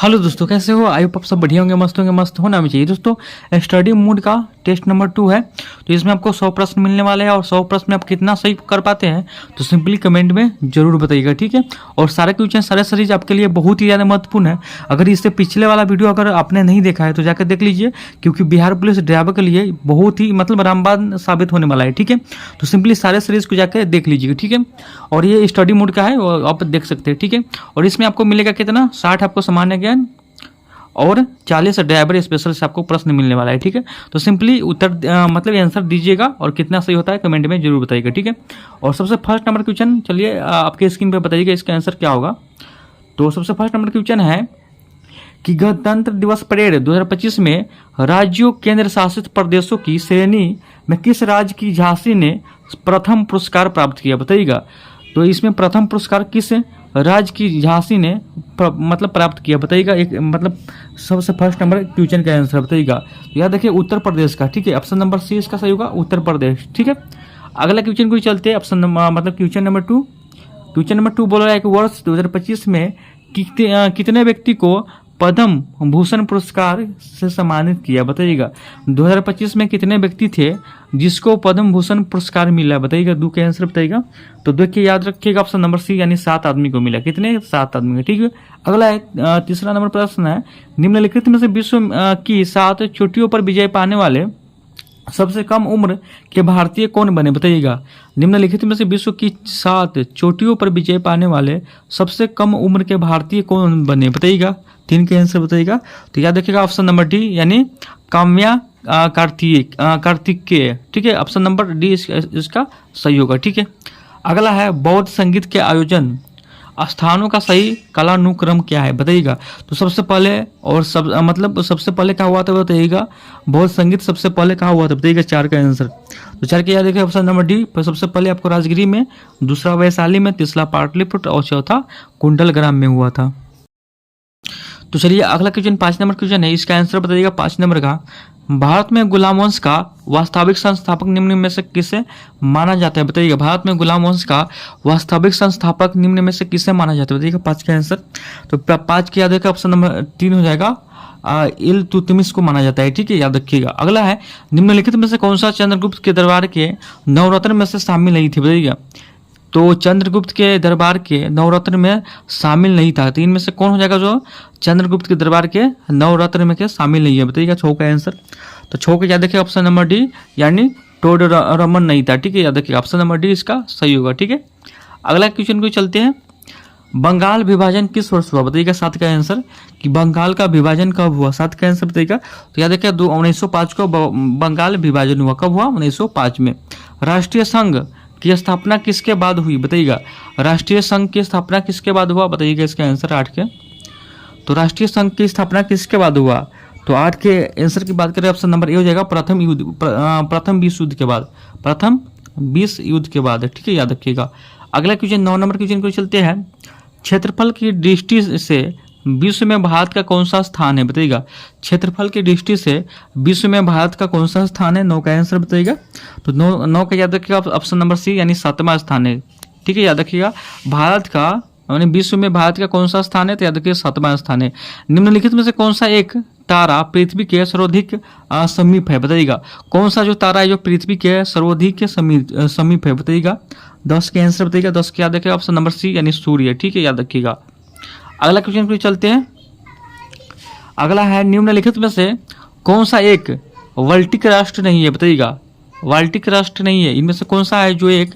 Hello दोस्तों, कैसे हो? आई होप आप सब बढ़िया होंगे, मस्त होना भी चाहिए। दोस्तों, स्टडी मूड का टेस्ट नंबर 2 है, तो इसमें आपको 100 प्रश्न मिलने वाले हैं और 100 प्रश्न में आप कितना सही कर पाते हैं तो सिंपली कमेंट में जरूर बताइएगा, ठीक है। और सारे क्वेश्चन सारे सीरीज आपके लिए बहुत ही ज़्यादा महत्वपूर्ण है। अगर इससे पिछले वाला वीडियो अगर आपने नहीं देखा है तो जाकर देख लीजिए, क्योंकि बिहार पुलिस ड्राइवर के लिए बहुत ही रामबाण साबित होने वाला है, ठीक है। तो सिंपली सारे सीरीज को जाकर देख लीजिएगा, ठीक है। और ये स्टडी मूड का है, आप देख सकते हैं, ठीक है। और इसमें आपको मिलेगा कितना, 60 आपको सामान्य ज्ञान और 40 ड्राइवर स्पेशल से आपको प्रश्न मिलने वाला है, ठीक है। तो सिंपली उत्तर आंसर दीजिएगा और कितना सही होता है कमेंट में जरूर बताइएगा, ठीक है। और सबसे फर्स्ट नंबर क्वेश्चन, चलिए आपके स्क्रीन पे बताइएगा इसका आंसर क्या होगा। तो सबसे फर्स्ट नंबर क्वेश्चन है कि गणतंत्र दिवस परेड 2025 में राज्यों केंद्र शासित प्रदेशों की श्रेणी में किस राज्य की झांसी ने प्रथम पुरस्कार प्राप्त किया, बताइएगा। तो इसमें प्रथम पुरस्कार किस राज्य की झांसी ने प्राप्त किया, बताइएगा। एक सबसे फर्स्ट नंबर क्वेश्चन का आंसर बताइएगा। तो याद रखिए उत्तर प्रदेश का, ठीक है। ऑप्शन नंबर सी इसका सही होगा, उत्तर प्रदेश, ठीक है। अगला क्वेश्चन को चलते हैं, option question number 2। Question number 2 बोल रहा है कि वर्ष 2025 में कितने व्यक्ति को पद्म भूषण पुरस्कार से सम्मानित किया, बताइएगा। 2025 में कितने व्यक्ति थे जिसको पद्म भूषण पुरस्कार मिला, बताइएगा। 2 के आंसर बताइएगा। तो देखिए याद रखिएगा, ऑप्शन नंबर सी यानी 7 आदमी को मिला। कितने? 7 आदमी को, ठीक है। अगला है तीसरा नंबर प्रश्न है, निम्नलिखित में से विश्व की 7 चोटियों पर विजय पाने वाले सबसे कम उम्र के भारतीय कौन बने, बताइएगा। निम्नलिखित में से विश्व की 7 चोटियों पर विजय पाने वाले सबसे कम उम्र के भारतीय कौन बने, बताइएगा। 3 के आंसर बताइएगा। तो याद रखिएगा ऑप्शन नंबर डी यानी काम्या कार्तिकेय, ठीक है। ऑप्शन नंबर डी इसका सही होगा, ठीक है। अगला है बौद्ध संगीत के आयोजन स्थानों का सही कालानुक्रम क्या है, बताइएगा। तो सबसे पहले और सबसे पहले क्या हुआ था बताइएगा। बौद्ध संगीत सबसे पहले कहाँ हुआ था, बताइएगा। 4 का आंसर। तो 4 के याद रखिए ऑप्शन नंबर डी। सबसे पहले आपको राजगिरी में, दूसरा वैशाली में, तीसरा पाटलिपुत्र और चौथा कुंडलग्राम में हुआ था। तो चलिए अगला क्वेश्चन 5 नंबर क्वेश्चन है, इसका आंसर बताइएगा 5 नंबर का। भारत में गुलाम वंश का वास्तविक संस्थापक निम्न में से किसे माना जाता है, बताइएगा। भारत में गुलाम वंश का वास्तविक संस्थापक निम्न में से किसे माना जाता है, बताइएगा। 5 का आंसर। तो 5 के याद रखिएगा ऑप्शन नंबर 3 हो जाएगा, इल्तुतमिश को माना जाता है, ठीक है, याद रखिएगा। अगला है निम्नलिखित में से कौन सा चंद्रगुप्त के दरबार के नवरत्न में से शामिल नहीं थी, बताइएगा। तो चंद्रगुप्त के दरबार के नवरत्न में शामिल नहीं था। 3 में से कौन हो जाएगा जो चंद्रगुप्त के दरबार के नवरत्न में के शामिल नहीं है, बताइएगा। 6 का आंसर। तो 6 के याद रखिएगा ऑप्शन नंबर डी यानी टोडरमन नहीं था, ठीक है, याद रखिएगा। ऑप्शन नंबर डी इसका सही होगा, ठीक है। अगला क्वेश्चन को चलते हैं, बंगाल विभाजन किस वर्ष हुआ, बताइएगा। 7 का आंसर कि बंगाल का विभाजन कब हुआ, 7 का आंसर बताइएगा। तो याद रखिएगा 1905 को बंगाल विभाजन हुआ। कब हुआ? 1905 में। राष्ट्रीय संघ की स्थापना किसके बाद हुई, बताइएगा। राष्ट्रीय संघ की स्थापना किसके बाद हुआ, बताइएगा। इसका आंसर 8 के। तो राष्ट्रीय संघ की स्थापना किसके बाद हुआ, तो 8 के आंसर की बात करें ऑप्शन नंबर ए हो जाएगा, प्रथम विश्व युद्ध के बाद, प्रथम विश्व युद्ध के बाद, ठीक है, याद रखिएगा। अगला क्वेश्चन 9 नंबर क्वेश्चन को चलते हैं, क्षेत्रफल की दृष्टि से विश्व में भारत का कौन सा स्थान है, बताइएगा। क्षेत्रफल की दृष्टि से विश्व में भारत का कौन सा स्थान है, 9 का आंसर बताइएगा। तो 9 का याद रखिएगा ऑप्शन नंबर सी यानी 7वां स्थान है, ठीक है, याद रखिएगा। भारत का यानी विश्व में भारत का कौन सा स्थान है, तो याद रखिए 7वां स्थान है। निम्नलिखित में से कौन सा एक तारा पृथ्वी के सर्वाधिक समीप है, बताइएगा। कौन सा जो तारा है जो पृथ्वी के सर्वाधिक समीप है, बताइएगा। 10 के आंसर बताइएगा। 10 के याद रखिएगा ऑप्शन नंबर सी यानी सूर्य, ठीक है, याद रखिएगा। अगला क्वेश्चन पे चलते हैं। अगला है निम्नलिखित में से कौन सा एक वल्टिक राष्ट्र नहीं है, बताइएगा। वाल्टिक राष्ट्र नहीं है, इनमें से कौन सा है जो एक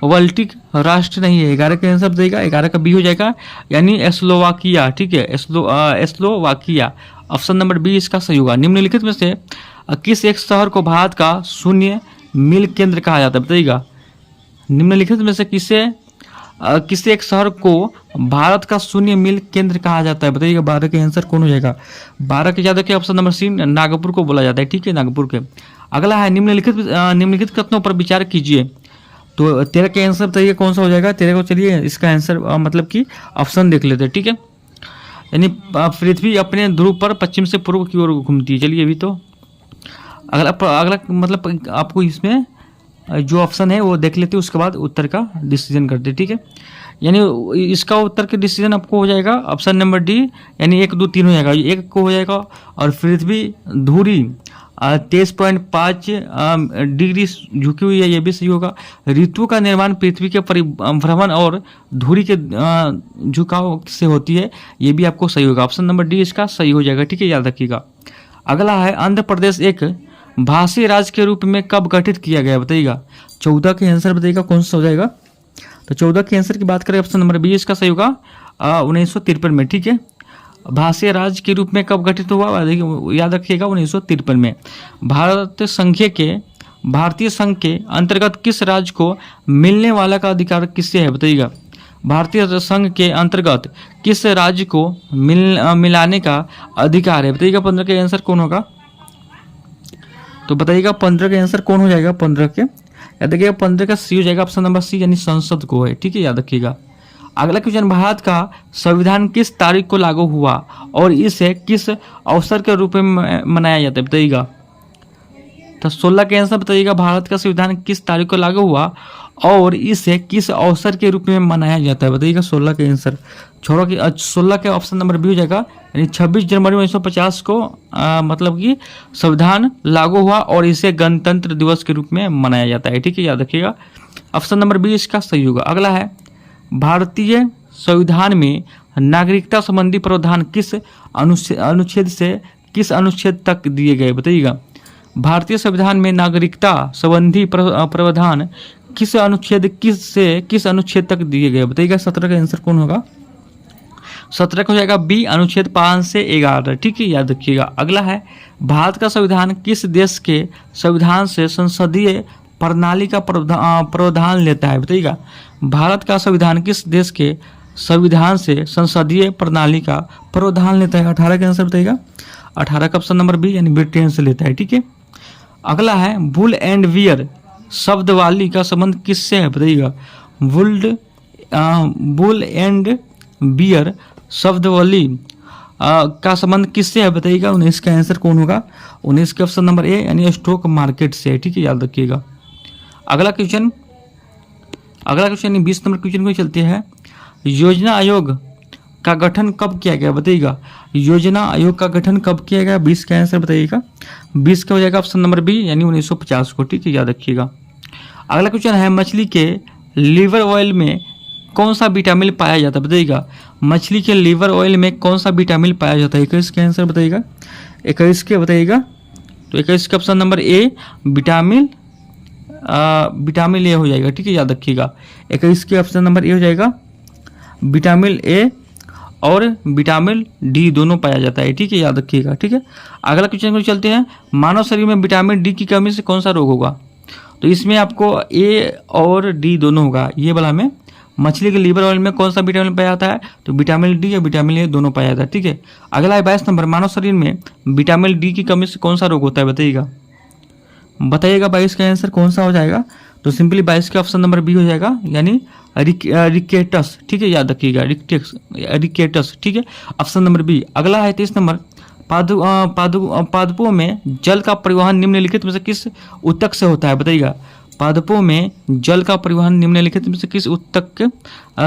वाल्टिक राष्ट्र नहीं है। 11 का आंसर बताइएगा। 11 का बी हो जाएगा यानी स्लोवाकिया, ठीक है, स्लोवाकिया। ऑप्शन नंबर बी इसका सही होगा। निम्नलिखित में से किस एक शहर को भारत का शून्य मील केंद्र कहा जाता है, बताइएगा। निम्नलिखित में से किसी एक शहर को भारत का शून्य मील केंद्र कहा जाता है, बताइएगा। 12 के आंसर कौन हो जाएगा। 12 के याद रखिए ऑप्शन नंबर सी नागपुर को बोला जाता है, ठीक है, नागपुर के। अगला है निम्नलिखित कथनों पर विचार कीजिए। तो 13 के आंसर बताइए कौन सा हो जाएगा। 13 को चलिए इसका आंसर कि ऑप्शन देख लेते हैं, ठीक है। यानी पृथ्वी अपने ध्रुव पर पश्चिम से पूर्व की ओर घूमती है। चलिए अभी तो अगला आपको इसमें जो ऑप्शन है वो देख लेते हैं, उसके बाद उत्तर का डिसीजन करते हैं, ठीक है। यानी इसका उत्तर के डिसीजन आपको हो जाएगा ऑप्शन नंबर डी, यानी 1 2 3 हो जाएगा, एक को हो जाएगा। और पृथ्वी धुरी 23.5 डिग्री झुकी हुई है, ये भी सही होगा। ऋतु का निर्माण पृथ्वी के परिभ्रमण और धुरी के झुकाव से होती है, ये भी आपको सही होगा। ऑप्शन नंबर डी इसका सही हो जाएगा, ठीक है, याद रखिएगा। अगला है आंध्र प्रदेश एक भाषी राज्य के रूप में कब गठित किया गया, बताइएगा। 14 के आंसर बताइएगा कौन सा हो जाएगा। तो 14 के आंसर की बात करें, ऑप्शन नंबर बी इसका सही होगा 1953 में, ठीक है। भाषीय राज्य के रूप में कब गठित हुआ, याद रखिएगा 1953 में। भारतीय संघ के अंतर्गत किस राज्य को मिलने वाला का अधिकार किससे है, बताइएगा। भारतीय संघ के अंतर्गत किस राज्य को मिलाने का अधिकार है, बताइएगा। 15 के आंसर कौन होगा, तो बताइएगा 15 के आंसर कौन हो जाएगा। 15 के याद रखिएगा, 15 का सी हो जाएगा, ऑप्शन नंबर सी, यानी संसद को है, ठीक है, याद रखिएगा। अगला क्वेश्चन, भारत का संविधान किस तारीख को लागू हुआ और इसे किस अवसर के रूप में मनाया जाता है, बताइएगा। तो 16 के आंसर बताइएगा, भारत का संविधान किस तारीख को लागू हुआ और इसे किस अवसर के रूप में मनाया जाता है, बताइएगा। 16 के आंसर 16 के ऑप्शन नंबर बी हो जाएगा, यानी 26 जनवरी 1950 को मतलब कि संविधान लागू हुआ और इसे गणतंत्र दिवस के रूप में मनाया जाता है, ठीक है, याद रखिएगा। ऑप्शन नंबर बी इसका सही होगा। अगला है, भारतीय संविधान में नागरिकता संबंधी प्रावधान किस अनुच्छेद से किस अनुच्छेद तक दिए गए, बताइएगा। भारतीय संविधान में नागरिकता संबंधी प्रावधान किस अनुच्छेद किस अनुच्छेद तक दिए गए, बताइएगा। 17 का आंसर कौन होगा, 17 का हो जाएगा बी, अनुच्छेद 5 से 11, ठीक है, याद रखिएगा। अगला है, भारत का संविधान किस देश के संविधान से संसदीय प्रणाली का प्रावधान लेता है, बताइएगा। भारत का संविधान किस देश के संविधान से संसदीय प्रणाली का प्रावधान लेता है, 18 का आंसर बताइएगा। 18 का ऑप्शन नंबर बी, यानी ब्रिटेन से लेता है, ठीक है। अगला है, बुल एंड बियर शब्दावली का संबंध किससे है, बताइएगा। बुल एंड बियर शब्दावली का संबंध किससे है, बताइएगा। 19 का आंसर कौन होगा, 19 के ऑप्शन नंबर ए, यानी स्टॉक मार्केट से, ठीक है, याद रखिएगा। अगला क्वेश्चन 20 नंबर क्वेश्चन को चलते हैं। योजना आयोग का गठन कब किया गया, बताइएगा। योजना आयोग का गठन कब किया गया, 20 का आंसर बताइएगा। 20 का हो जाएगा ऑप्शन नंबर बी, यानी 1950 को, ठीक है, याद रखिएगा। अगला क्वेश्चन है, मछली के लीवर ऑयल में कौन सा विटामिन पाया जाता है, बताइएगा। मछली के लीवर ऑयल में कौन सा विटामिन पाया जाता है, 21 का आंसर बताइएगा। 21 के बताइएगा, तो 21 का option number A, vitamin A हो जाएगा, ठीक है, याद रखिएगा। 21 के ऑप्शन नंबर ए हो जाएगा, विटामिन ए और विटामिन डी दोनों पाया जाता है, ठीक है, याद रखिएगा, ठीक है। अगला क्वेश्चन को चलते हैं, मानव शरीर में विटामिन डी की कमी से कौन सा रोग होगा, तो इसमें आपको ए और डी दोनों होगा। ये वाला में मछली के लीवर ऑयल में कौन सा विटामिन पाया जाता है, तो विटामिन डी या विटामिन ए दोनों पाया जाता है, ठीक है। अगला है 22 नंबर, मानव शरीर में विटामिन डी की कमी से कौन सा रोग होता है, बताइएगा। 22 का आंसर कौन सा हो जाएगा, तो सिंपली 22 का ऑप्शन नंबर बी हो जाएगा, यानी रिकेटस, ठीक है, याद रखिएगा, रिकेटस, ठीक है, ऑप्शन नंबर बी। अगला है 23 नंबर, पादपों में जल का परिवहन निम्नलिखित में से किस ऊतक से होता है, बताइएगा। पादपों में जल का परिवहन निम्नलिखित में से किस ऊतक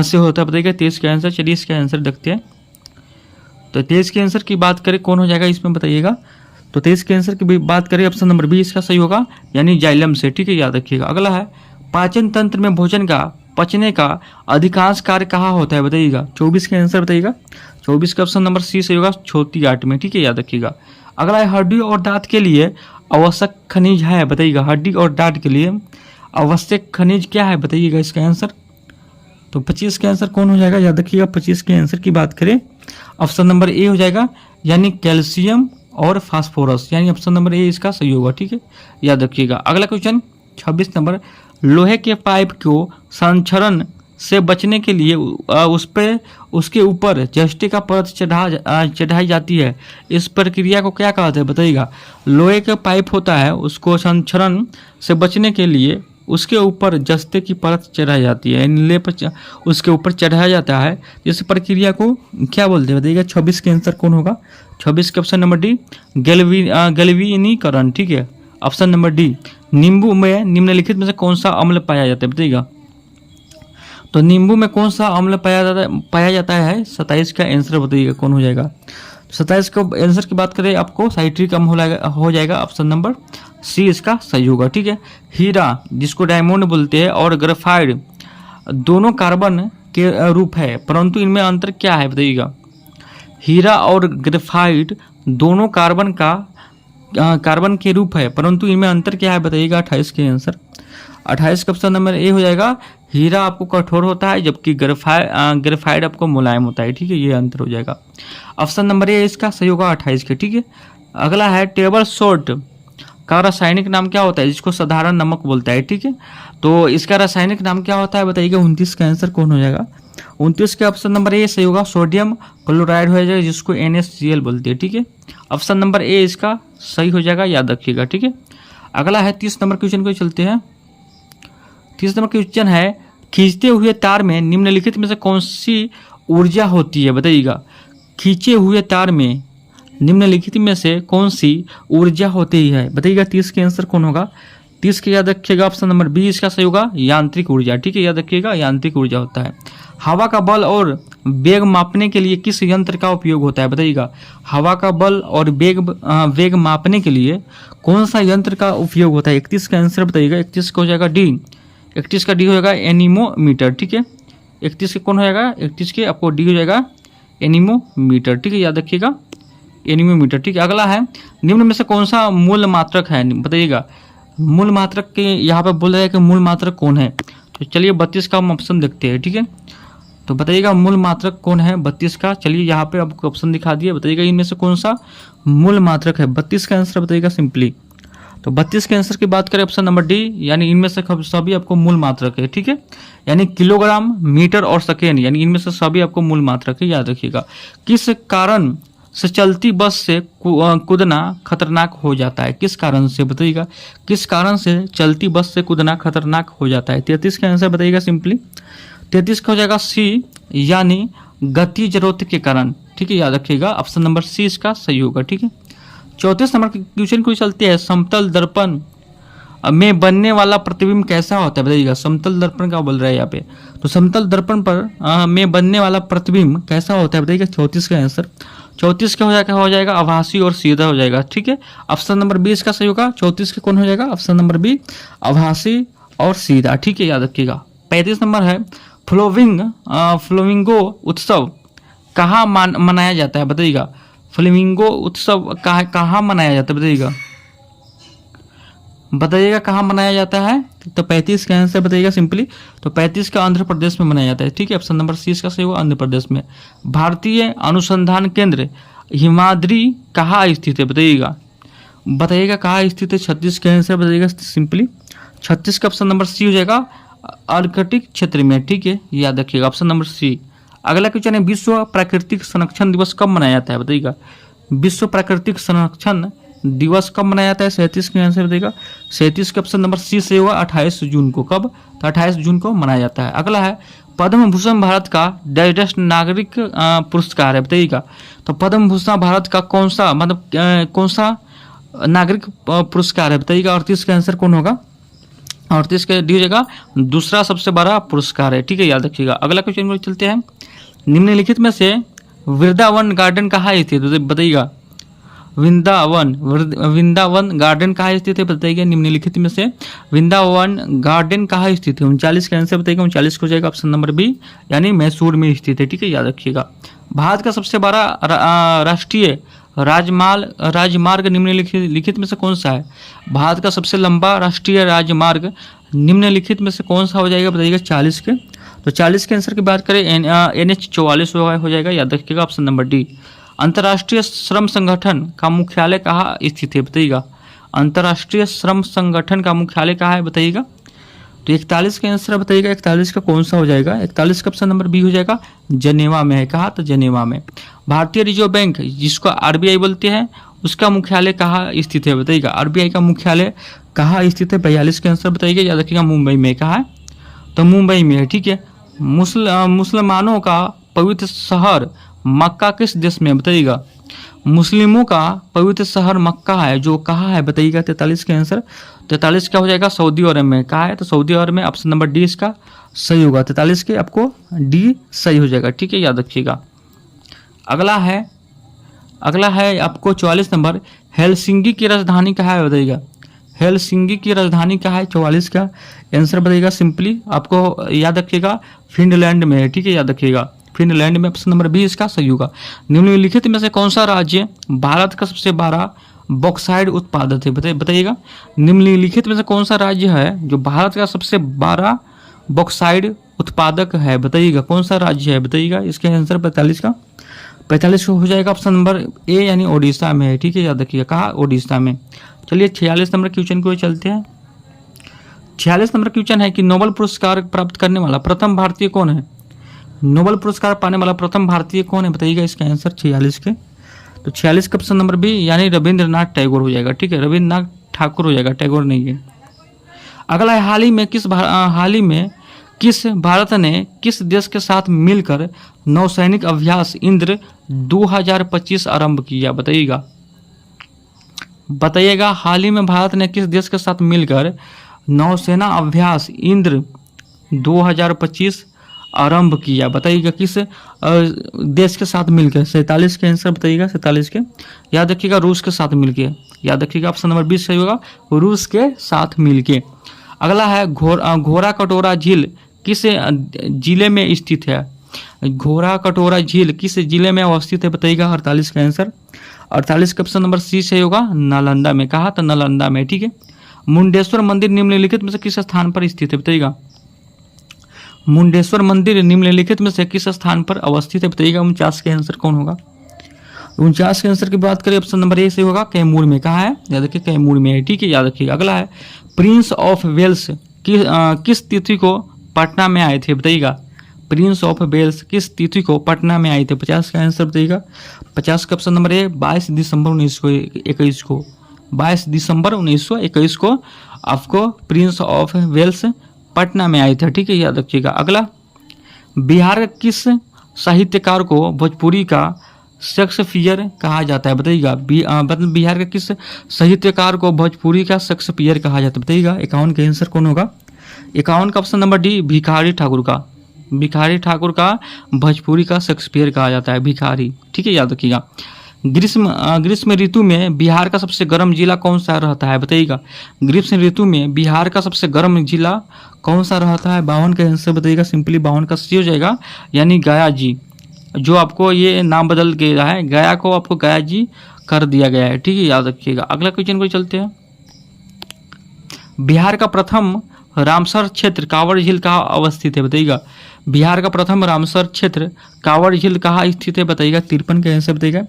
से होता है, बताइएगा। 23 का आंसर, चलिए इसका आंसर देखते हैं। तो 23 के आंसर की बात करें कौन हो जाएगा इसमें, बताइएगा। तो 23 के आंसर की बात करें, ऑप्शन नंबर बी इसका सही होगा, यानी जाइलम से, ठीक है, याद रखिएगा। अगला है, पाचन तंत्र में भोजन का पचने का अधिकांश कार्य कहाँ होता है, बताइएगा। 24 के आंसर बताइएगा। 24 का ऑप्शन नंबर सी सही होगा, छोटी गांठ में, ठीक है, याद रखिएगा। अगला है, हड्डी और दांत के लिए आवश्यक खनिज है, बताइएगा। हड्डी और दांत के लिए आवश्यक खनिज क्या है, बताइएगा इसका आंसर। तो 25 के आंसर कौन हो जाएगा, याद रखिएगा। 25 के आंसर की बात करें, ऑप्शन नंबर ए हो जाएगा, यानी कैल्शियम और फास्फोरस, यानी ऑप्शन नंबर ए इसका सही होगा, ठीक है, याद रखिएगा। अगला क्वेश्चन 26 नंबर, लोहे के पाइप को संक्षरण से बचने के लिए उसके ऊपर जस्टे का परत चढ़ाई जाती है, इस प्रक्रिया को क्या कहते हैं, बताइएगा। लोहे का पाइप होता है, उसको संक्षरण से बचने के लिए उसके ऊपर जस्ते की परत चढ़ाई जाती है, नीले पर उसके ऊपर चढ़ाया जाता है, इस प्रक्रिया को क्या बोलते हैं, बताइएगा। 26 के आंसर कौन होगा, 26 के ऑप्शन नंबर डी, गैल्वेनीकरण, ठीक है, ऑप्शन नंबर डी। नींबू में निम्नलिखित में से कौन सा अम्ल पाया जाता है, बताइएगा। तो नींबू में कौन सा अम्ल पाया जाता है? 27 का आंसर बताइएगा कौन हो जाएगा। 27 का आंसर की बात करें आपको साइट्रिक अम्ल हो जाएगा, ऑप्शन नंबर सी इसका सही होगा। ठीक है, हीरा जिसको डायमंड बोलते हैं और ग्रेफाइट दोनों कार्बन के रूप है, परंतु इनमें अंतर क्या है बताइएगा। हीरा और ग्रेफाइट दोनों कार्बन के रूप है, परंतु इनमें अंतर क्या है बताइएगा। 28 के आंसर 28 का ऑप्शन नंबर ए हो जाएगा। हीरा आपको कठोर होता है जबकि ग्रेफाइट आपको मुलायम होता है। ठीक है, ये अंतर हो जाएगा। ऑप्शन नंबर ए इसका सही होगा 28 के। ठीक है, अगला है टेबल सॉल्ट का रासायनिक नाम क्या होता है, जिसको साधारण नमक बोलता है। ठीक है, तो इसका रासायनिक नाम क्या होता है बताइएगा। 29 का आंसर कौन हो जाएगा। 29 के ऑप्शन नंबर ए सही होगा, सोडियम क्लोराइड हो जाएगा जिसको NaCl बोलते हैं। ठीक है, ऑप्शन नंबर ए इसका सही हो जाएगा, याद रखिएगा। ठीक है, अगला है 30 नंबर क्वेश्चन को चलते हैं। 30 नंबर क्वेश्चन है खींचते हुए तार में निम्नलिखित में से कौन सी ऊर्जा होती है बताइएगा। खींचे हुए तार में निम्नलिखित में से कौन सी ऊर्जा होती है बताइएगा। 30 के आंसर कौन होगा। 30 के याद रखिएगा, ऑप्शन नंबर बी इसका सही होगा, यांत्रिक ऊर्जा। ठीक है, याद रखिएगा, यांत्रिक ऊर्जा होता है। हवा का बल और वेग मापने के लिए किस यंत्र का उपयोग होता है बताइएगा। हवा का बल और वेग मापने के लिए कौन सा यंत्र का उपयोग होता है। 31 का आंसर बताइएगा। 31 का हो जाएगा डी। 31 का डी हो जाएगा एनीमोमीटर। ठीक है, 31 के कौन हो जाएगा। 31 के आपको डी हो जाएगा एनीमोमीटर। ठीक है, याद रखिएगा, एनीमोमीटर। ठीक है, अगला है निम्न में से कौन सा मूल मात्रक है बताइएगा। मूल मात्रक के यहाँ पे बोल रहा है कि मूल मात्रक कौन है, तो चलिए 32 का हम ऑप्शन देखते हैं। ठीक है, तो बताइएगा मूल मात्रक कौन है 32 का। चलिए यहाँ पे आपको ऑप्शन दिखा दिए, बताइएगा इनमें से कौन सा मूल मात्रक है। 32 का आंसर बताइएगा सिंपली। तो 32 के आंसर की बात करें ऑप्शन नंबर डी, यानी इनमें से सभी आपको मूल मात्रक है। ठीक है, यानी किलोग्राम, मीटर और सेकेंड, यानी इनमें से सभी आपको मूल मात्रक है, याद रखिएगा। किस कारण से चलती बस से कूदना खतरनाक हो जाता है। किस कारण से बताइएगा, किस कारण से चलती बस से कूदना खतरनाक हो जाता है। 33 का आंसर बताइएगा सिंपली। 33 का हो जाएगा सी, यानी गति जरूरत के कारण। ठीक है, याद रखिएगा, ऑप्शन नंबर सी इसका सही होगा। ठीक है, 34 नंबर क्वेश्चन को चलते हैं। समतल दर्पण में बनने वाला प्रतिबिंब कैसा होता है बताइएगा। समतल दर्पण का बोल रहा है यहाँ पे, तो समतल दर्पण पर में बनने वाला प्रतिबिंब कैसा होता है बताइएगा। 34 का आंसर 34 का हो जाएगा आभासी और सीधा हो जाएगा। ठीक है, ऑप्शन नंबर बी इसका सही होगा। 34 के कौन हो जाएगा, ऑप्शन नंबर बी आभासी और सीधा। ठीक है, याद रखिएगा। 35 नंबर है फ्लोमिंगो उत्सव कहाँ मनाया जाता है बताइएगा। फ्लेमिंगो उत्सव कहाँ मनाया जाता है बताइएगा कहाँ मनाया जाता है। तो 35 का आंसर बताइएगा सिंपली। तो 35 का आंध्र प्रदेश में मनाया जाता है। ठीक है, ऑप्शन नंबर सी इसका सही होगा, आंध्र प्रदेश में। भारतीय अनुसंधान केंद्र हिमाद्री कहाँ स्थित है बताइएगा कहाँ स्थित है। 36 का आंसर बताइएगा सिंपली। 36 का ऑप्शन नंबर सी हो जाएगा, आर्कटिक क्षेत्र में। ठीक है, याद रखिएगा, ऑप्शन नंबर सी। अगला क्वेश्चन है विश्व प्राकृतिक संरक्षण दिवस कब मनाया जाता है बताइएगा। विश्व प्राकृतिक संरक्षण दिवस कब मनाया जाता है। 37 का आंसर बताइएगा। 37 का ऑप्शन नंबर सी से होगा 28 जून को। कब, तो 28 जून को मनाया जाता है। अगला है पद्म भूषण भारत का डाइजेस्ट नागरिक पुरस्कार है बताइएगा। तो पद्म भूषण भारत का कौन सा नागरिक पुरस्कार है बताइएगा। 38 का आंसर कौन होगा। 38 का डी हो जाएगा दूसरा सबसे बड़ा पुरस्कार है। ठीक है, याद रखिएगा। अगला क्वेश्चन को चलते हैं। निम्नलिखित में से वृंदावन गार्डन कहाँ स्थित है बताइएगा। वृंदावन गार्डन कहाँ स्थित है बताइएगा। निम्नलिखित में से वृंदावन गार्डन कहाँ स्थित है। 39 का आंसर बताइएगा। 39 को जाएगा ऑप्शन नंबर बी, यानी मैसूर में स्थित है। ठीक है, याद रखिएगा। भारत का सबसे बड़ा राष्ट्रीय राजमार्ग निम्नलिखित में से कौन सा है। भारत का सबसे लंबा राष्ट्रीय राजमार्ग निम्नलिखित में से कौन सा हो जाएगा बताइएगा। 40 के, तो 40 के आंसर की बात करें NH 44 हो जाएगा, याद रखिएगा, ऑप्शन नंबर डी। अंतर्राष्ट्रीय श्रम संगठन का मुख्यालय कहाँ स्थित है बताइएगा। अंतर्राष्ट्रीय श्रम संगठन का मुख्यालय कहाँ है बताइएगा। तो 41 का आंसर बताइएगा। 41 का कौन सा हो जाएगा। 41 का ऑप्शन नंबर बी हो जाएगा, जनेवा में है। कहाँ, तो जनेवा में। भारतीय रिजर्व बैंक जिसको RBI बोलते हैं, उसका मुख्यालय कहाँ स्थित है बताइएगा। RBI का मुख्यालय कहाँ स्थित है। 42 का आंसर बताइएगा, याद रखिएगा, मुंबई में। कहाँ है, तो मुंबई में है। ठीक है, मुसलमानों का पवित्र शहर मक्का किस देश में बताइएगा। मुस्लिमों का पवित्र शहर मक्का है, जो कहाँ है बताइएगा। 43 का आंसर 43 का हो जाएगा सऊदी अरब में। कहाँ है, तो सऊदी अरब में, ऑप्शन नंबर डी इसका सही होगा। 43 के आपको डी सही हो जाएगा, ठीक है, याद रखिएगा। अगला है आपको 44 नंबर, हेलसिंकी की राजधानी कहाँ है बताइएगा। हेलसिंकी की राजधानी कहाँ है, 44 का आंसर बताइएगा। सिंपली आपको याद रखिएगा फिनलैंड में है, ठीक है, याद रखिएगा फिनलैंड में। ऑप्शन नंबर बी इसका सही होगा। निम्नलिखित में से कौन सा राज्य भारत का सबसे बड़ा बॉक्साइड उत्पादक है, बताइएगा। निम्नलिखित में से कौन सा राज्य है जो भारत का सबसे बड़ा बॉक्साइड उत्पादक है, बताइएगा। कौन सा राज्य है बताइएगा। इसके आंसर 45 का 45 हो जाएगा ऑप्शन नंबर ए, यानी ओडिशा में है, ठीक है, याद रखिएगा। कहा, ओडिशा में। चलिए 46 नंबर क्वेश्चन को चलते हैं। 46 नंबर क्वेश्चन है कि नोबेल पुरस्कार प्राप्त करने वाला प्रथम भारतीय कौन है। नोबेल पुरस्कार पाने वाला प्रथम भारतीय कौन है बताइएगा। इसका आंसर 46 के, तो 46 का ऑप्शन नंबर बी, यानी रविंद्रनाथ टैगोर हो जाएगा, ठीक है, रविंद्रनाथ ठाकुर हो जाएगा, टैगोर नहीं है। अगला है हाल ही में किस भारत ने किस देश के साथ मिलकर नौसैनिक अभ्यास इंद्र 2025 आरंभ किया, बताइएगा। हाल ही में भारत ने किस देश के साथ मिलकर नौसेना अभ्यास इंद्र 2025 आरंभ किया, बताइएगा। किस देश के साथ मिलकर। 47 के आंसर बताइएगा, 47 के, याद रखिएगा रूस के साथ मिलके, याद रखिएगा ऑप्शन नंबर 20 सही होगा, रूस के साथ मिलके। अगला है घोड़ा कटोरा झील किस जिले में स्थित है। घोड़ा कटोरा झील किस जिले में अवस्थित है बताइएगा। 48 का आंसर, 48 का ऑप्शन नंबर सी सही होगा, नालंदा में। कहा था, नालंदा में, ठीक है। मुंडेश्वर मंदिर निम्नलिखित में से किस स्थान पर स्थित है बताइएगा। मुंडेश्वर मंदिर निम्नलिखित में से किस स्थान पर अवस्थित है बताइएगा। 49 के आंसर कौन होगा। 49 के आंसर की बात करें ऑप्शन नंबर ए से होगा, कैमूर में। कहा है, याद रखिए कैमूर में है, ठीक है, याद रखिएगा। अगला है प्रिंस ऑफ वेल्स किस तिथि को पटना में आए थे बताइएगा। प्रिंस ऑफ वेल्स किस तिथि को पटना में आए थे। 50 का आंसर बताइएगा। 50 का ऑप्शन नंबर ए, 22 दिसंबर 1921 को, 22 दिसंबर 1921 को आपको प्रिंस ऑफ वेल्स पटना में आए थे, ठीक है, याद रखिएगा। अगला, बिहार के किस साहित्यकार को भोजपुरी का शेक्सपियर कहा जाता है बताइएगा। मतलब बिहार के किस साहित्यकार को भोजपुरी का शेक्सपियर कहा जाता है बताइएगा। 51 का आंसर कौन होगा। 51 का option number D, Bhikhari Thakur का। भिखारी ठाकुर का भोजपुरी का शेक्सपियर कहा जाता है, भिखारी, ठीक है, याद रखिएगा। ग्रीष्म ऋतु में बिहार का सबसे गर्म जिला कौन सा रहता है बताइएगा। ग्रीष्म ऋतु में बिहार का सबसे गर्म जिला कौन सा रहता है। 52 का आंसर बताइएगा। सिंपली 52 का सी हो जाएगा, यानी गया जी, जो आपको ये नाम बदल गया है, गया को आपको गया जी कर दिया गया है, ठीक है, याद रखिएगा। अगला क्वेश्चन को चलते हैं। बिहार का प्रथम रामसर क्षेत्र कांवड़ झील कहाँ अवस्थित है बताइएगा। बिहार का प्रथम रामसर क्षेत्र कांवड़ झील कहाँ स्थित है बताइएगा। 53 का आंसर बताइएगा।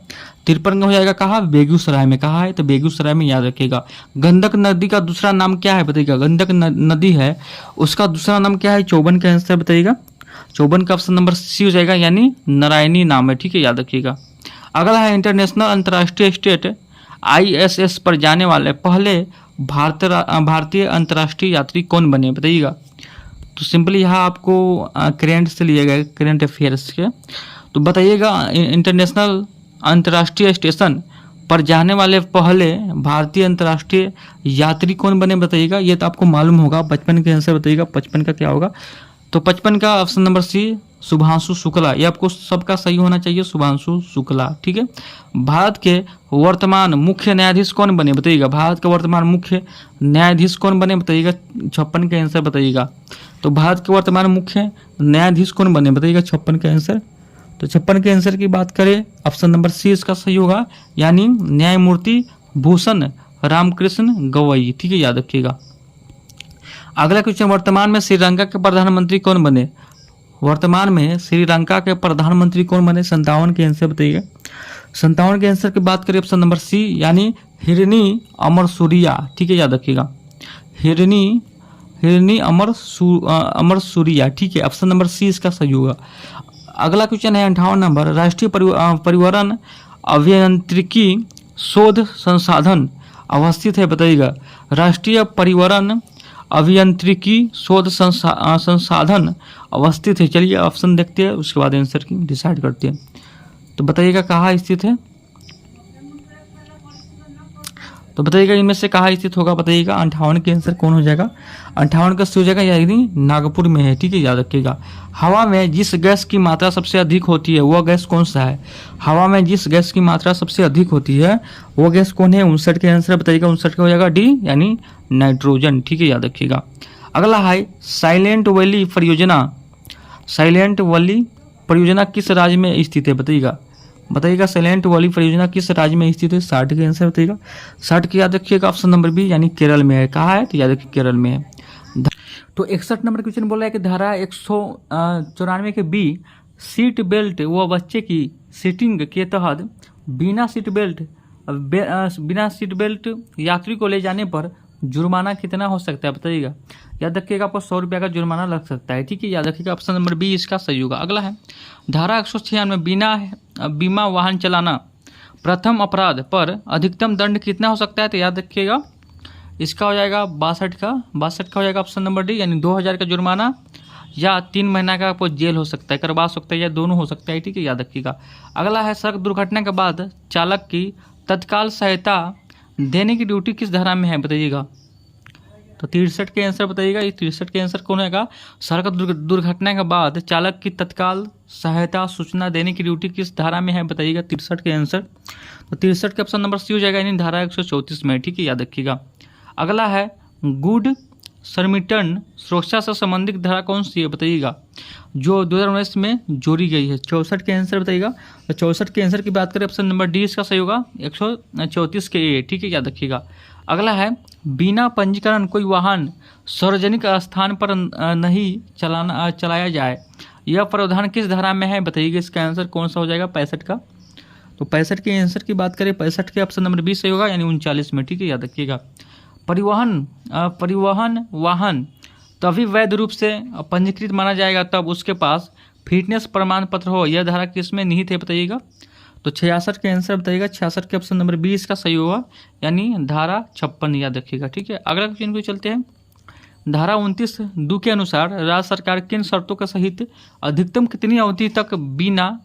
53 का हो जाएगा कहाँ, बेगूसराय में। कहाँ है, तो बेगूसराय में, याद रखिएगा। गंडक नदी का दूसरा नाम क्या है बताइएगा। गंडक नदी है, उसका दूसरा नाम क्या है। 54 का आंसर बताइएगा। 54 का ऑप्शन नंबर सी हो जाएगा, यानी नारायणी नाम है, ठीक है, याद रखिएगा। अगला है इंटरनेशनल अंतर्राष्ट्रीय स्टेट ISS पर जाने वाले पहले भारतीय अंतर्राष्ट्रीय यात्री कौन बने बताइएगा। तो सिंपली यहाँ आपको करेंट से लिए गए, करेंट अफेयर्स के, तो बताइएगा इंटरनेशनल अंतर्राष्ट्रीय स्टेशन पर जाने वाले पहले भारतीय अंतर्राष्ट्रीय यात्री कौन बने बताइएगा। ये तो आपको मालूम होगा। 55 के आंसर बताइएगा। 55 का क्या होगा, तो 55 का option number C, Shubhanshu Shukla. ये आपको सबका सही होना चाहिए, शुभांशु शुक्ला, ठीक है। भारत के वर्तमान मुख्य न्यायाधीश कौन बने बताइएगा। भारत के वर्तमान मुख्य न्यायाधीश कौन बने बताइएगा। 56 का आंसर बताइएगा। तो भारत के वर्तमान मुख्य न्यायाधीश कौन बने बताइएगा। 56 का आंसर, तो 56 के आंसर की बात करें ऑप्शन नंबर सी इसका सही होगा, यानी न्यायमूर्ति भूषण रामकृष्ण गवई, ठीक है, याद रखिएगा। अगला क्वेश्चन, वर्तमान में श्रीलंका के प्रधानमंत्री कौन बने। वर्तमान में श्रीलंका के प्रधानमंत्री कौन बने। 57 के आंसर बताइएगा। 57 के आंसर की बात करें ऑप्शन नंबर सी, यानी हिरनी अमरसूरिया, ठीक है, याद रखिएगा। हिरनी अमरसूरिया, ठीक है, ऑप्शन नंबर सी इसका सही होगा। अगला क्वेश्चन है 58 नंबर, राष्ट्रीय परिवहन अभियांत्रिकी शोध संसाधन अवस्थित है बताइएगा। राष्ट्रीय परिवहन अभियांत्रिकी शोध संसाधन अवस्थित है। चलिए ऑप्शन देखते हैं, उसके बाद आंसर की डिसाइड करते हैं। तो बताइएगा कहाँ स्थित है। तो बताइएगा इनमें से कहाँ स्थित होगा, बताइएगा 58 के आंसर कौन हो जाएगा, 58 का हो जाएगा यानी नागपुर में है, ठीक है, याद रखिएगा। हवा में जिस गैस की मात्रा सबसे अधिक होती है वह गैस कौन सा है, हवा में जिस गैस की मात्रा सबसे अधिक होती है वो गैस कौन है, 59 के आंसर बताइएगा, 59 का हो जाएगा डी यानी नाइट्रोजन, ठीक है, याद रखिएगा। अगला है साइलेंट वैली परियोजना, साइलेंट वैली परियोजना किस राज्य में स्थित है, बताइएगा साइलेंट वैली परियोजना किस राज्य में स्थित है, 60 के आंसर बताइएगा, 60 की याद रखिएगा, ऑप्शन नंबर बी यानी केरल में है। कहाँ है, तो याद रखिए केरल में है। तो 61 नंबर क्वेश्चन बोला है कि धारा 194 के बी सीट बेल्ट व बच्चे की सीटिंग के तहत बिना सीट बेल्ट यात्री को ले जाने पर जुर्माना कितना हो सकता है, बताइएगा। याद रखिएगा आपको 100 रुपये का जुर्माना लग सकता है, ठीक है, याद रखिएगा, ऑप्शन नंबर बी इसका सही होगा। अगला है धारा 196 बिना बीमा वाहन चलाना प्रथम अपराध पर अधिकतम दंड कितना हो सकता है, तो याद रखिएगा इसका हो जाएगा 62 का हो जाएगा ऑप्शन नंबर डी यानी 2000 का जुर्माना या 3 महीना का आपको जेल हो सकता है, करवा सकता है या दोनों हो सकता है, ठीक है, याद रखिएगा। अगला है सड़क दुर्घटना के बाद चालक की तत्काल सहायता देने की ड्यूटी किस धारा में है, बताइएगा। तो 63 के आंसर बताइएगा, ये 63 के आंसर कौन होगा, सड़क दुर्घटना के बाद चालक की तत्काल सहायता सूचना देने की ड्यूटी किस धारा में है, बताइएगा 63 के आंसर। तो 63 के ऑप्शन नंबर सी हो जाएगा यानी धारा 134 में, ठीक है, याद रखिएगा। अगला है गुड सर्मिटन सुरक्षा से संबंधित धारा कौन सी है, बताइएगा, जो 2019 में जोड़ी गई है। 64 के आंसर बताइएगा, तो 64 के आंसर की बात करें ऑप्शन नंबर डी इसका सही होगा 134 के ए, ठीक है, याद रखिएगा। अगला है बिना पंजीकरण कोई वाहन सार्वजनिक स्थान पर नहीं चलाया जाए, यह प्रावधान किस धारा में है, बताइएगा। इसका आंसर कौन सा हो जाएगा, 65 का। तो 65 के आंसर की बात करें 65 के ऑप्शन नंबर बी सही होगा यानी 39 में, ठीक है, याद रखिएगा। परिवहन वाहन तभी वैध रूप से पंजीकृत माना जाएगा तब उसके पास फिटनेस प्रमाण पत्र हो, यह धारा किसमें निहित है, बताइएगा। तो 66 के आंसर बताइएगा, 66 के ऑप्शन नंबर 20 का सही होगा यानी धारा 56, याद रखिएगा, ठीक है। अगला क्वेश्चन को चलते हैं। धारा 29(2) के अनुसार राज्य सरकार किन शर्तों के सहित अधिकतम कितनी अवधि तक बिना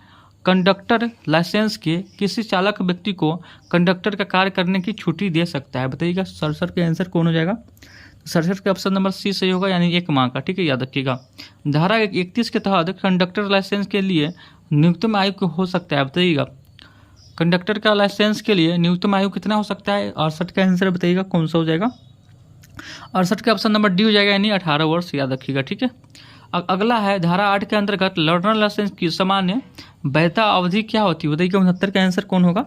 कंडक्टर लाइसेंस के किसी चालक व्यक्ति को कंडक्टर का कार्य करने की छुट्टी दे सकता है, बताइएगा। 67 के आंसर कौन हो जाएगा, 67 के ऑप्शन नंबर सी सही होगा यानी 1 माह का, ठीक है, याद रखिएगा। धारा 31 के तहत कंडक्टर लाइसेंस के लिए न्यूनतम आयु हो सकता है, बताइएगा। कंडक्टर का लाइसेंस के लिए न्यूनतम आयु कितना हो सकता है, 68 का आंसर बताइएगा कौन सा हो जाएगा, 68 का ऑप्शन नंबर डी हो जाएगा यानी 18 वर्ष, याद रखिएगा, ठीक है। अगला है धारा 8 के अंतर्गत लर्नर लाइसेंस की सामान्य वैधता अवधि क्या होती है, बताइएगा। 69 का आंसर कौन होगा,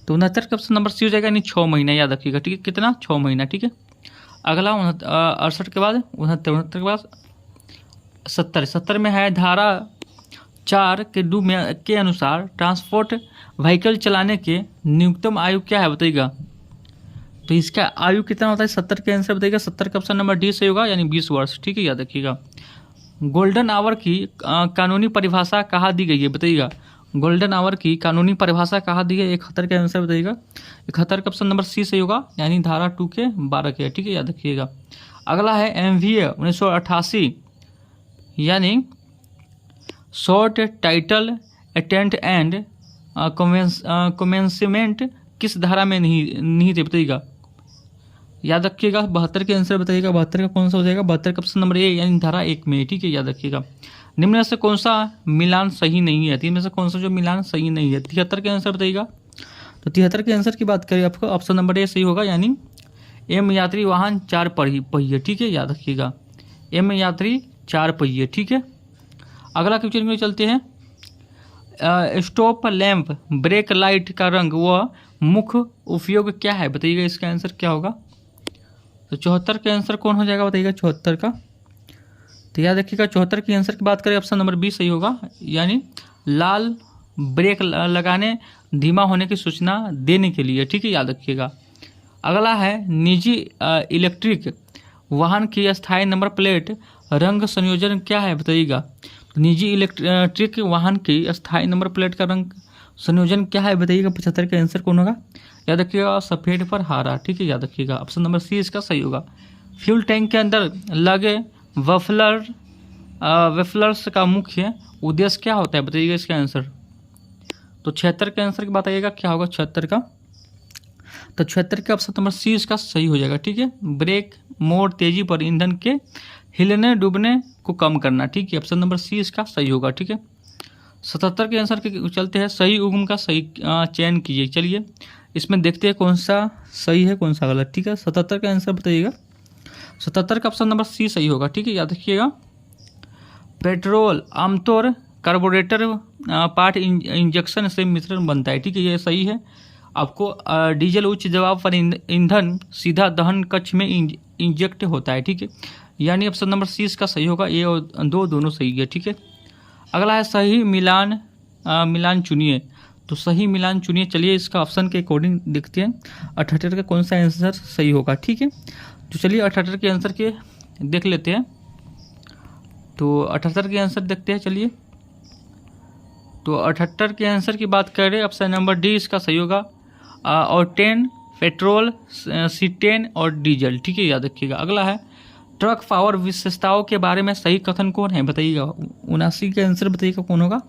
तो 69 का ऑप्शन नंबर सी हो जाएगा यानी 6 महीना, याद रखिएगा, ठीक है, कितना 6 महीना, ठीक है। अगला 68 के बाद 69 के बाद 70 में है धारा 4 के डू में के अनुसार ट्रांसपोर्ट व्हीकल चलाने के न्यूनतम आयु क्या है, बताइएगा। तो इसका आयु कितना होता है, 70 के आंसर बताइएगा, 70 का ऑप्शन नंबर डी सही होगा यानी 20 वर्ष, ठीक है, याद रखिएगा। गोल्डन आवर की कानूनी परिभाषा कहाँ दी गई है, बताइएगा। गोल्डन आवर की कानूनी परिभाषा कहाँ दी है, 71 के आंसर बताइएगा, 71 का ऑप्शन नंबर सी सही होगा यानी धारा 2 के 12 के, ठीक है, याद रखिएगा। अगला है MVA 1988 यानी short title intent and commencement किस धारा में नहीं थे, बताइएगा। याद रखिएगा 72 के आंसर बताइएगा, 72 का कौन सा हो जाएगा, 72 का ऑप्शन नंबर ए यानी धारा 1 में, ठीक है, याद रखिएगा। निम्न में से कौन सा मिलान सही नहीं है, तीन में से कौन सा जो मिलान सही नहीं है, 73 के आंसर बताइएगा। तो 73 के आंसर की बात करें आपको ऑप्शन नंबर ए सही होगा यानी एम यात्री वाहन 4 पहिए, ठीक है, याद रखिएगा, एम यात्री 4 पहिए, ठीक है। अगला क्वेश्चन में चलते हैं। स्टॉप लैंप ब्रेक लाइट का रंग व मुख्य उपयोग क्या है, बताइएगा। इसका आंसर क्या होगा, तो 74 के आंसर कौन हो जाएगा, बताइएगा 74 का। तो याद रखिएगा 74 की आंसर की बात करें ऑप्शन नंबर बी सही होगा यानी लाल ब्रेक लगाने धीमा होने की सूचना देने के लिए, ठीक है, याद रखिएगा। अगला है निजी इलेक्ट्रिक वाहन की अस्थायी नंबर प्लेट रंग संयोजन क्या है, बताइएगा। निजी इलेक्ट्रिक वाहन की अस्थायी नंबर प्लेट का रंग संयोजन क्या है, बताइएगा। 75 का आंसर कौन होगा, याद रखिएगा सफ़ेद पर हरा, ठीक है, याद रखिएगा, ऑप्शन नंबर सी इसका सही होगा। फ्यूल टैंक के अंदर लगे वेफलर्स का मुख्य उद्देश्य क्या होता है, बताइएगा इसका आंसर। तो 76 के आंसर की बताइएगा क्या होगा 76 का। तो 76 का ऑप्शन नंबर सी इसका सही हो जाएगा। ठीक है, ब्रेक मोड़ तेजी पर ईंधन के हिलने डूबने को कम करना। ठीक है, ऑप्शन नंबर सी इसका सही होगा। ठीक है, 77 के आंसर के चलते हैं, सही उम्र का सही चयन कीजिए। चलिए इसमें देखते हैं कौन सा सही है कौन सा गलत। ठीक है, 77 का आंसर बताइएगा। 77 का ऑप्शन नंबर सी सही होगा। ठीक है, याद रखिएगा। पेट्रोल आमतौर कार्बोरेटर पार्ट इंजेक्शन से मिश्रण बनता है। ठीक है, ये सही है। आपको डीजल उच्च दबाव पर ईंधन सीधा दहन कक्ष में इंजेक्ट होता है। ठीक है, यानी ऑप्शन नंबर सी इसका सही होगा। ये और दोनों सही है। ठीक है, अगला है सही मिलान चुनिए। तो सही मिलान चुनिए। चलिए इसका ऑप्शन के अकॉर्डिंग देखते हैं 78 का कौन सा आंसर सही होगा। ठीक है, तो चलिए 78 के आंसर के देख लेते हैं। तो 78 के आंसर देखते हैं। चलिए तो 78 के आंसर की बात करें, ऑप्शन नंबर डी इसका सही होगा। और 10 पेट्रोल, C10 और डीजल। ठीक है, याद रखिएगा। अगला है ट्रक पावर विशेषताओं के बारे में सही कथन कौन है बताइएगा। 79 का आंसर बताइएगा कौन होगा।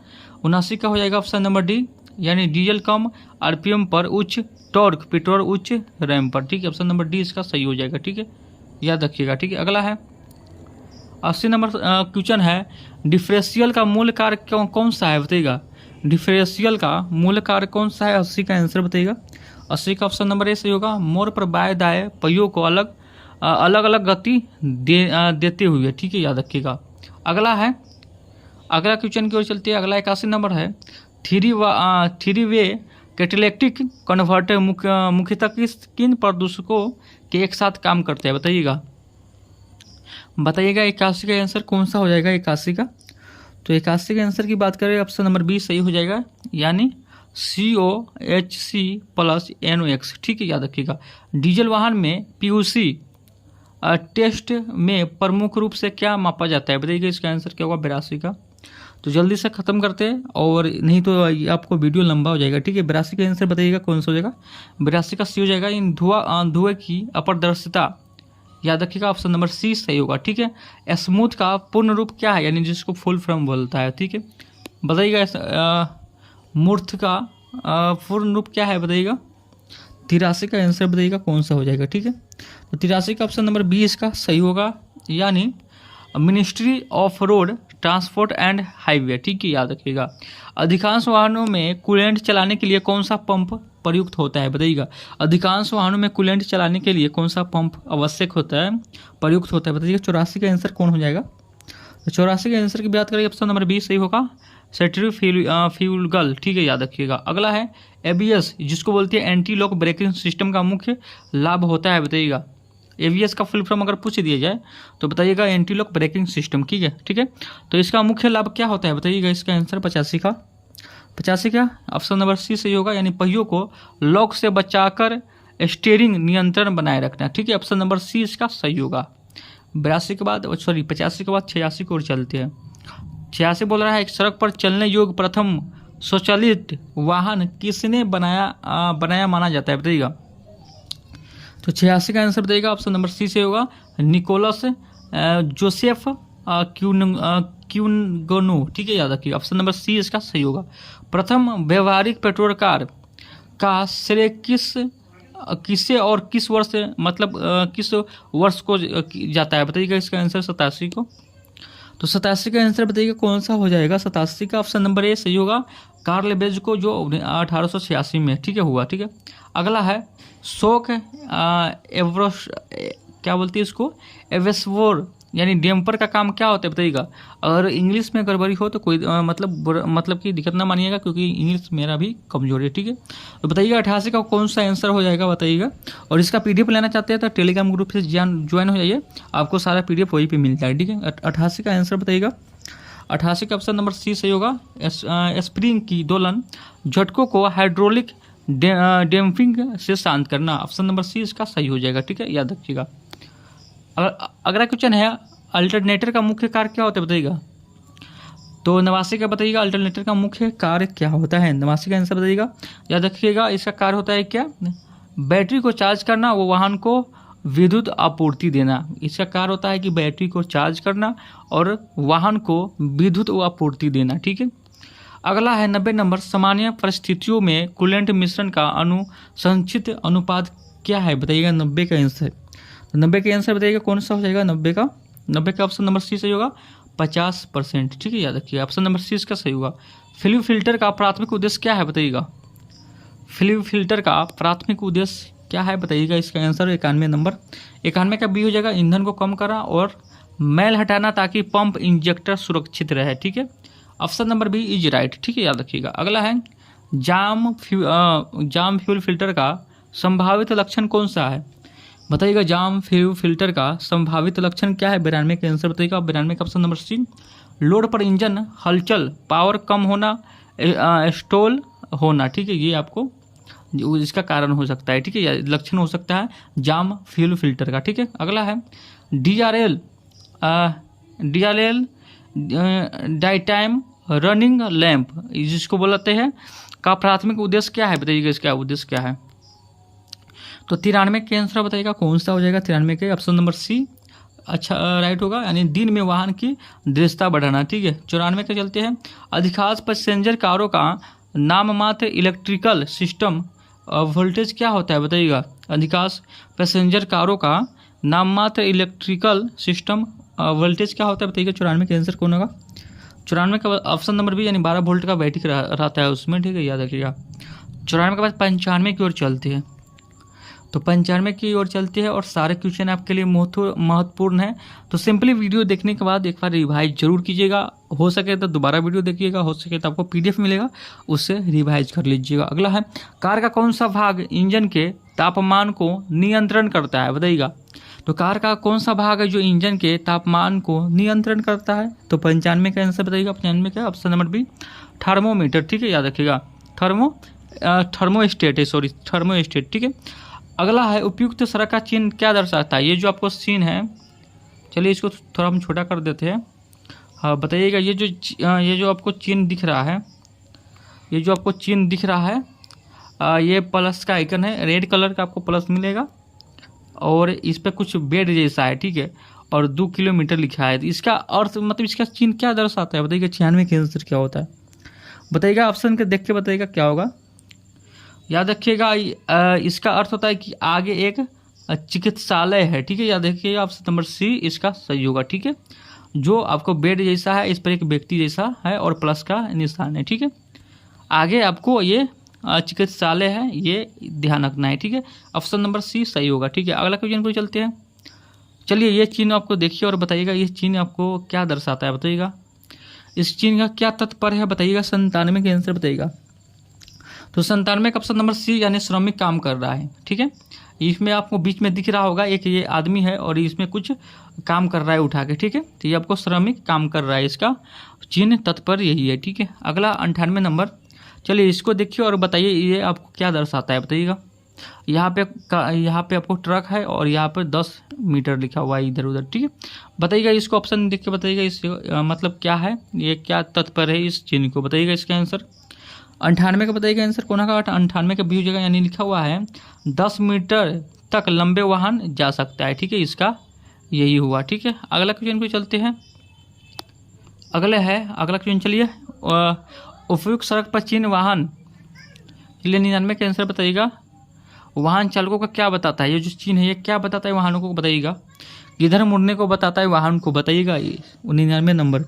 79 का हो जाएगा ऑप्शन नंबर डी, यानी डीजल कम आरपीएम पर उच्च टॉर्क, पेट्रोल उच्च रैम पर। ठीक है, ऑप्शन नंबर डी इसका सही हो जाएगा। ठीक है, याद रखिएगा। ठीक है, अगला है 80 नंबर क्वेश्चन है डिफरेंशियल का मूल कार्य कौन सा है बताइएगा। डिफरेंशियल का मूल कार्य कौन सा है, 80 का आंसर बताइएगा। 80 का ऑप्शन नंबर ए सही होगा। मोड़ पर बाएं दाएं पहियों को अलग अलग गति देते हुए। ठीक है, याद रखिएगा। अगला है, अगला क्वेश्चन की ओर चलते हैं। अगला 81 नंबर है थ्री वे कैटेलिटिक कन्वर्टर मुख्यतः किन प्रदूषकों के एक साथ काम करते हैं बताइएगा। 81 का आंसर कौन सा हो जाएगा 81 का। तो 81 के आंसर की बात करें, ऑप्शन नंबर बी सही हो जाएगा, यानी COHC+NOx। ठीक है, याद रखिएगा। डीजल वाहन में PUC टेस्ट में प्रमुख रूप से क्या मापा जाता है बताइएगा। इसका आंसर क्या होगा 82 का। तो जल्दी से ख़त्म करते हैं, और नहीं तो आपको वीडियो लंबा हो जाएगा। ठीक है, 82 का आंसर बताइएगा कौन सा हो जाएगा। 82 का सी हो जाएगा। इन धुआं की अपारदर्शिता, याद रखिएगा ऑप्शन नंबर सी सही होगा। ठीक है, स्मूथ का पूर्ण रूप क्या है, यानी जिसको फुल फॉर्म बोलता है। ठीक है, बताइएगा। मूर्त का पूर्ण रूप क्या है बताइएगा। 83 का आंसर बताइएगा कौन सा हो जाएगा। ठीक है, तो 83 का ऑप्शन नंबर बी इसका सही होगा, यानी ministry of road transport and highway. ठीक है, याद रखिएगा। अधिकांश वाहनों में कूलेंट चलाने के लिए कौन सा पंप प्रयुक्त होता है बताइएगा। अधिकांश वाहनों में कूलेंट चलाने के लिए कौन सा पंप आवश्यक होता है, प्रयुक्त होता है बताइएगा। 84 का आंसर कौन हो जाएगा। तो 84 के आंसर की बात करें, ऑप्शन नंबर बी सही होगा, सेंट्रीफ्यूगल। ठीक है, याद रखिएगा। अगला है ABS, जिसको बोलते हैं एंटी लॉक ब्रेकिंग सिस्टम का मुख्य लाभ होता है बताइएगा। ABS का फुल फॉर्म अगर पूछ दिया जाए तो बताइएगा एंटी लॉक ब्रेकिंग सिस्टम। ठीक है, ठीक है, तो इसका मुख्य लाभ क्या होता है बताइएगा। इसका आंसर 85 का ऑप्शन नंबर सी सही होगा, यानी पहियों को लॉक से बचाकर स्टीयरिंग नियंत्रण बनाए रखना। ठीक है, ऑप्शन नंबर सी इसका सही होगा। 85 के बाद 86 की ओर चलते हैं। 86 बोल रहा है, एक सड़क पर चलने योग्य प्रथम स्वचालित वाहन किसने बनाया माना जाता है बताइएगा। तो 86 का आंसर बताइएगा, ऑप्शन नंबर सी से होगा, निकोलस जोसेफ क्यूनगोनो। ठीक है, याद रखिएगा। ऑप्शन नंबर सी इसका सही होगा। प्रथम व्यवहारिक पेट्रोल कार का श्रेय किसे और किस वर्ष मतलब किस वर्ष को जाता है बताइएगा। इसका आंसर 87 को। तो 87 का आंसर बताइएगा कौन सा हो जाएगा। 87 का ऑप्शन नंबर ए सही होगा, कार्ल बेज को, जो 1886 में। ठीक है, हुआ। ठीक है, अगला है शोक क्या बोलती है इसको, एवेसवोर, यानी डैम्पर का काम क्या होता है बताइएगा। अगर इंग्लिश में गड़बड़ी हो तो कोई मतलब कि दिक्कत ना मानिएगा, क्योंकि इंग्लिश मेरा भी कमजोर है। ठीक है, तो बताइएगा 88 का कौन सा आंसर हो जाएगा बताइएगा। और इसका PDF लेना चाहते हैं तो टेलीग्राम ग्रुप से ज्वाइन हो जाइए, आपको सारा PDF वहीं पे मिलता है। ठीक है, 88 का आंसर बताइएगा। 88 का ऑप्शन नंबर सी सही होगा, स्प्रिंग की दोलन झटकों को हाइड्रोलिक डैम्पिंग से शांत करना। ऑप्शन नंबर सी इसका सही हो जाएगा। ठीक है, याद रखिएगा। अगला क्वेश्चन है, अल्टरनेटर का मुख्य कार्य क्या होता है बताइएगा। तो 89 का बताइएगा, अल्टरनेटर का मुख्य कार्य क्या होता है। 89 का आंसर बताइएगा, याद रखिएगा। इसका कार्य होता है क्या, बैटरी को चार्ज करना, वो वाहन को विद्युत आपूर्ति देना। इसका कार्य होता है कि बैटरी को चार्ज करना और वाहन को विद्युत आपूर्ति देना। ठीक है, अगला है 90 नंबर, सामान्य परिस्थितियों में कूलेंट मिश्रण का अनुसंचित अनुपात क्या है, बताइएगा 90 का आंसर। तो 90 का आंसर बताइएगा कौन सा हो जाएगा 90 का ऑप्शन नंबर सी सही होगा 50%, ठीक है, याद रखिए ऑप्शन नंबर सी इसका सही होगा। फिल्म फिल्टर का प्राथमिक उद्देश्य क्या है, बताइएगा फिल्म फिल्टर का प्राथमिक उद्देश्य क्या है, बताइएगा इसका आंसर 91 नंबर। 91 का बी हो जाएगा ईंधन को कम करना और मैल हटाना ताकि पंप इंजेक्टर सुरक्षित रहे, ठीक है, option number B is right, ठीक है, याद रखिएगा। अगला है जाम फ्यूल फिल्टर का संभावित लक्षण कौन सा है, बताइएगा जाम फ्यूल फिल्टर का संभावित लक्षण क्या है, 92 का आंसर बताइएगा। 92 का ऑप्शन नंबर सी, लोड पर इंजन हलचल, पावर कम होना, स्टॉल होना, ठीक है, ये आपको इसका कारण हो सकता है, ठीक है, लक्षण हो सकता है जाम फ्यूल फिल्टर का, ठीक है। अगला है DRL डाइटाइम रनिंग लैंप जिसको बोलते हैं का प्राथमिक उद्देश्य क्या है, बताइएगा इसका उद्देश्य क्या है। तो 93 के आंसर बताइएगा कौन सा हो जाएगा 93 के, ऑप्शन नंबर सी अच्छा राइट होगा, यानी दिन में वाहन की दृश्यता बढ़ाना, ठीक है। 94 के चलते हैं, अधिकांश पैसेंजर कारों का नाम मात्र इलेक्ट्रिकल सिस्टम वोल्टेज क्या होता है, बताइएगा अधिकांश पैसेंजर कारों का नाम मात्र इलेक्ट्रिकल सिस्टम वोल्टेज क्या होता है, बताइएगा 94 का आंसर कौन होगा। 94 का ऑप्शन नंबर बी, यानी 12 वोल्ट का बैटरी रहता है उसमें, ठीक है, याद रखिएगा। 94 के बाद 95 की ओर चलते हैं। तो 95 की ओर चलते हैं और सारे क्वेश्चन आपके लिए महत्वपूर्ण है। तो सिंपली वीडियो देखने के बाद एक बार रिवाइज जरूर कीजिएगा, हो सके तो दोबारा वीडियो देखिएगा, हो सके तो आपको PDF मिलेगा उससे रिवाइज कर लीजिएगा। अगला है कार का कौन सा भाग इंजन के तापमान को नियंत्रण करता है, बताइएगा। तो कार का कौन सा भाग है जो इंजन के तापमान को नियंत्रण करता है, तो 95 का आंसर बताइएगा। 95 का ऑप्शन नंबर बी थर्मोमीटर, ठीक है, याद रखिएगा थर्मोस्टेट है, सॉरी थर्मोस्टेट, ठीक है। अगला है उपयुक्त सड़क का चिन्ह क्या दर्शाता है, ये जो आपको सीन है, चलिए इसको थोड़ा हम छोटा कर देते हैं। हाँ बताइएगा ये जो आपको चिन्ह दिख रहा है, ये जो आपको चिन्ह दिख रहा है ये प्लस का आइकन है, रेड कलर का आपको प्लस मिलेगा और इस पर कुछ बेड जैसा है, ठीक है, और 2 किलोमीटर लिखा है। तो इसका अर्थ मतलब इसका चिन्ह क्या दर्शाता है, बताइएगा 96 के आंसर क्या होता है, बताइएगा ऑप्शन के देख के बताइएगा क्या होगा। याद रखिएगा इसका अर्थ होता है कि आगे एक चिकित्सालय है, ठीक है, याद रखिएगा ऑप्शन नंबर सी इसका सही होगा, ठीक है। जो आपको बेड जैसा है, इस पर एक व्यक्ति जैसा है और प्लस का निशान है, ठीक है, आगे आपको ये चिकित्सालय है, ये ध्यान रखना है, ठीक है, ऑप्शन नंबर सी सही होगा, ठीक है। अगला क्वेश्चन पर चलते हैं। चलिए ये चिन्ह आपको देखिए और बताइएगा ये चिन्ह आपको क्या दर्शाता है, बताइएगा इस चिन्ह का क्या तात्पर्य है, बताइएगा। 97 के आंसर बताइएगा। तो 97 का ऑप्शन नंबर सी, यानी श्रमिक काम कर रहा है, ठीक है। इसमें आपको बीच में दिख रहा होगा एक ये आदमी है और इसमें कुछ काम कर रहा है उठा के, ठीक है, तो ये आपको श्रमिक काम कर रहा है, इसका चिन्ह तात्पर्य यही है, ठीक है। अगला 98 नंबर, चलिए इसको देखिए और बताइए ये आपको क्या दर्शाता है, बताइएगा। यहाँ पे आपको ट्रक है और यहाँ पे 10 मीटर लिखा हुआ है इधर उधर, ठीक है, बताइएगा इसको ऑप्शन देख के बताइएगा इससे मतलब क्या है, ये क्या तात्पर्य है इस चिन्ह को, बताइएगा इसका आंसर। 98 का बताइएगा आंसर कौन होगा। 98 का बी हो जाएगा, यानी लिखा हुआ है 10 मीटर तक लंबे वाहन जा सकता है, ठीक है, इसका यही हुआ, ठीक है। अगला क्वेश्चन को चलते हैं। अगला क्वेश्चन चलिए, उपयुक्त सड़क पर चिन्ह वाहन, चलिए 99 का आंसर बताइएगा। वाहन चालकों का क्या बताता है, ये जो चिन्ह है ये क्या बताता है वाहनों को, बताइएगा। किधर मुड़ने को बताता है वाहन को, बताइएगा। 99 नंबर,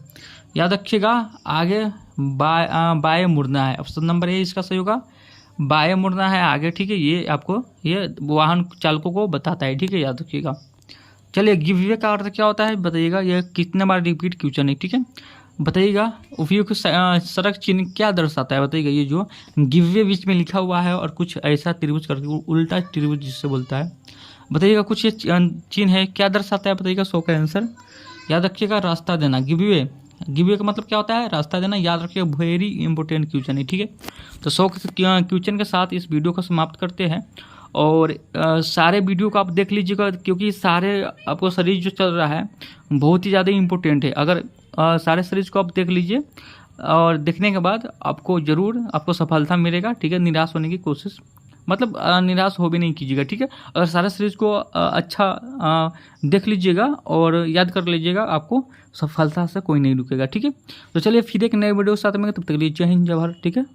याद रखिएगा आगे बाएं मुड़ना है, ऑप्शन नंबर ए इसका सही होगा, बाएं मुड़ना है आगे, ठीक है, ये आपको ये वाहन चालकों को बताता है, ठीक है, याद रखिएगा। चलिए गिव वे का अर्थ क्या होता है, बताइएगा। ये कितने बार रिपीट क्वेश्चन है, ठीक है, बताइएगा। उपयुक्त सड़क चिन्ह क्या दर्शाता है, बताइएगा। ये जो गिव वे बीच में लिखा हुआ है और कुछ ऐसा त्रिभुज करके, उल्टा त्रिभुज जिससे बोलता है, बताइएगा कुछ ये चिन्ह है क्या दर्शाता है, बताइएगा। 100 का आंसर, याद रखिएगा रास्ता देना, गिव वे का मतलब क्या होता है, रास्ता देना, याद रखिएगा। वेरी इंपॉर्टेंट क्वेश्चन है, ठीक है। तो 100 क्वेश्चन के साथ इस वीडियो को समाप्त करते हैं और सारे वीडियो को आप देख लीजिएगा, क्योंकि सारे आपको सीरीज जो चल रहा है बहुत ही ज़्यादा इंपॉर्टेंट है। अगर सारे सीरीज को आप देख लीजिए और देखने के बाद आपको ज़रूर आपको सफलता मिलेगा, ठीक है, निराश होने की कोशिश मतलब निराश हो भी नहीं कीजिएगा, ठीक है। अगर सारा सीरीज को अच्छा देख लीजिएगा और याद कर लीजिएगा, आपको सफलता से कोई नहीं रुकेगा, ठीक है। तो चलिए फिर एक नए वीडियो के साथ में, तब तक के लिए जय हिंद जय भारत, ठीक है।